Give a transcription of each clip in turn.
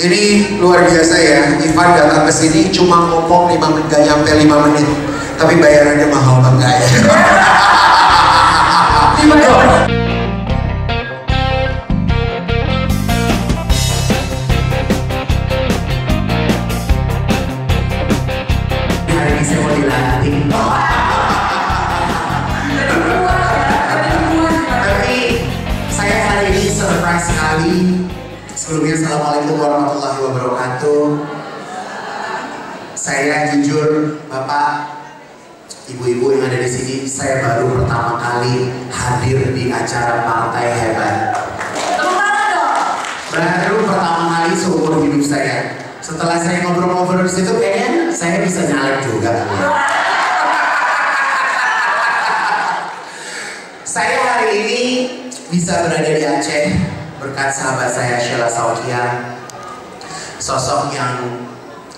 Ini luar biasa ya, Ivan datang ke sini cuma ngomong 5 menit, gak nyampe 5 menit. Tapi bayarannya mahal banget ya. Hari ini saya mau dilatih. Tapi saya hari ini surprise sekali. Sebelumnya assalamualaikum warahmatullahi wabarakatuh. Saya jujur, Bapak, Ibu-ibu yang ada di sini, saya baru pertama kali hadir di acara Partai Hebat. Baru pertama kali seumur hidup saya. Setelah saya ngobrol-ngobrol di situ, kayaknya saya bisa nyalek juga. Saya hari ini bisa berada di Aceh berkat sahabat saya Sheila Saukia, sosok yang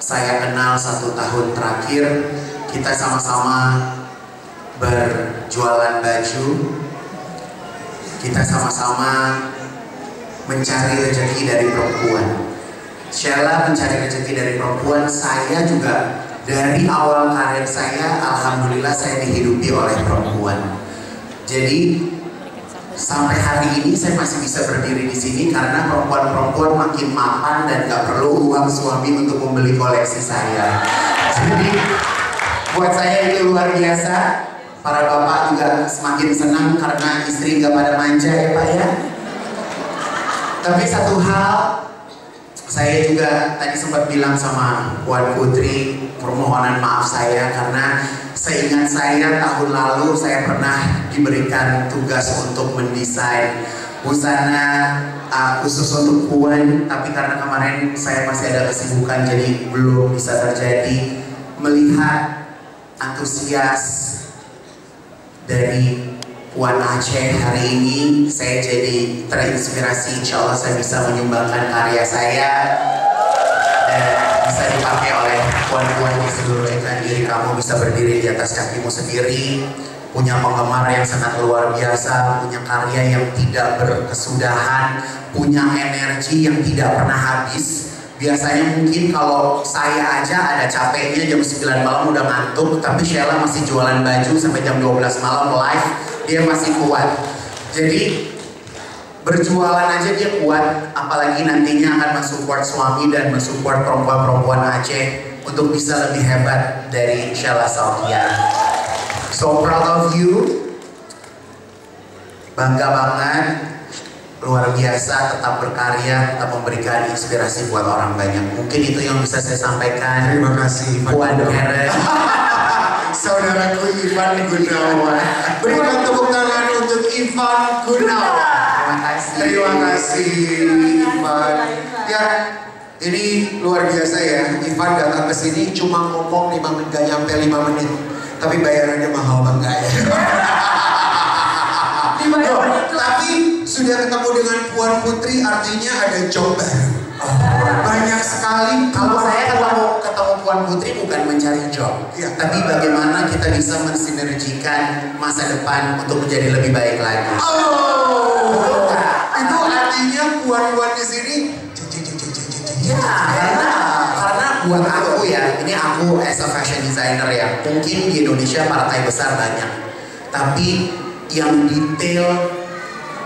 saya kenal 1 tahun terakhir. Kita sama-sama berjualan baju, kita sama-sama mencari rezeki dari perempuan. Sheila mencari rezeki dari perempuan, saya juga dari awal karir saya, alhamdulillah saya dihidupi oleh perempuan. Jadi sampai hari ini saya masih bisa berdiri di sini karena perempuan-perempuan makin mapan dan gak perlu uang suami untuk membeli koleksi saya. Jadi buat saya itu luar biasa. Para bapak juga semakin senang karena istri gak pada manja ya Pak ya. Tapi satu hal, saya juga tadi sempat bilang sama Puan Putri, permohonan maaf saya karena seingat saya tahun lalu saya pernah diberikan tugas untuk mendesain busana khusus untuk Puan, tapi karena kemarin saya masih ada kesibukan jadi belum bisa terjadi. Melihat antusias dari Puan Aceh hari ini, saya jadi terinspirasi. Insya Allah saya bisa menyumbangkan karya saya dan bisa dipakai oleh puan-puan di seluruh Indonesia. Diri kamu bisa berdiri di atas kakimu sendiri, punya penggemar yang sangat luar biasa, punya karya yang tidak berkesudahan, punya energi yang tidak pernah habis. Biasanya mungkin kalau saya aja ada capeknya jam 9 malam udah ngantuk, tapi Sheila masih jualan baju sampai jam 12 malam live, dia masih kuat. Jadi berjualan aja dia kuat, apalagi nantinya akan mensupport suami dan mensupport perempuan-perempuan Aceh untuk bisa lebih hebat dari Sheila Saukia. So proud of you, bangga banget. Luar biasa, tetap berkarya, tetap memberikan inspirasi buat orang banyak. Mungkin itu yang bisa saya sampaikan. Terima kasih Puan Karen. Saudaraku Ivan Gunawan. Berikan tepuk tangan untuk Ivan Gunawan. Terima kasih. Terima kasih Ivan. Ya, ini luar biasa ya. Ivan datang ke sini cuma ngomong 5 menit, gak nyampe 5 menit. Tapi bayarannya mahal banget ya. Tapi sudah ketemu dengan Puan Putri, artinya ada job baru. Banyak sekali. Kalau saya ketemu Puan Putri bukan mencari job, ya, tapi bagaimana kita bisa mensinergikan masa depan untuk menjadi lebih baik lagi. Oh, itu artinya Puan-puan di sini. Ya, karena buat aku ya, ini aku as a fashion designer ya, mungkin di Indonesia partai besar banyak, tapi yang detail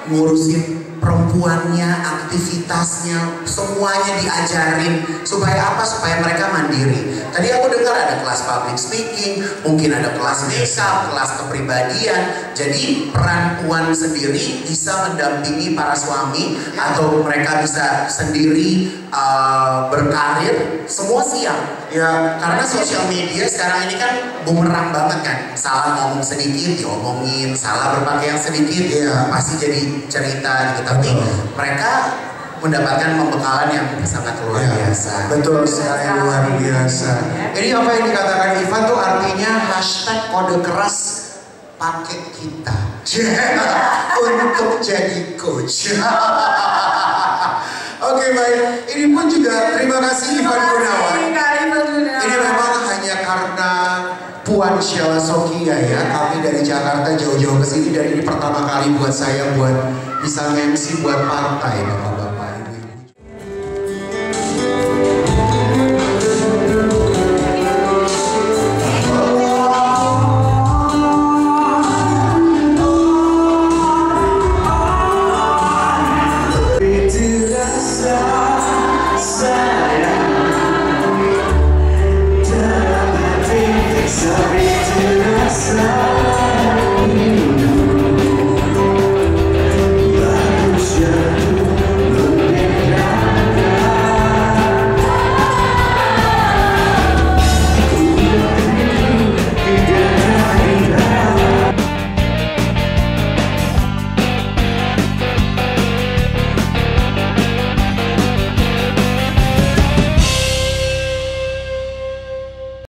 ngurusin perempuannya, aktivitasnya, semuanya diajarin. Supaya apa? Supaya mereka mandiri. Tadi aku dengar ada kelas public speaking, mungkin ada kelas makeup, kelas kepribadian. Jadi peran Puan sendiri bisa mendampingi para suami, atau mereka bisa sendiri berkarir, semua siap. Ya, karena sosial media sekarang ini kan bumerang banget kan. Salah ngomong sedikit diomongin, salah berpakaian sedikit ya pasti jadi cerita gitu. Tapi mereka mendapatkan pembekalan yang sangat luar biasa. Betul sekali, luar biasa. Ini apa yang dikatakan Ivan tuh artinya hashtag kode keras pakai kita untuk jadi coach. Oke, baik. Ini pun juga terima kasih Ivan Gunawan. Ini memang hanya karena Puan Sheila Saukia ya, kami dari Jakarta jauh-jauh ke sini, dan ini pertama kali buat saya buat bisa MC buat partai, Bapak.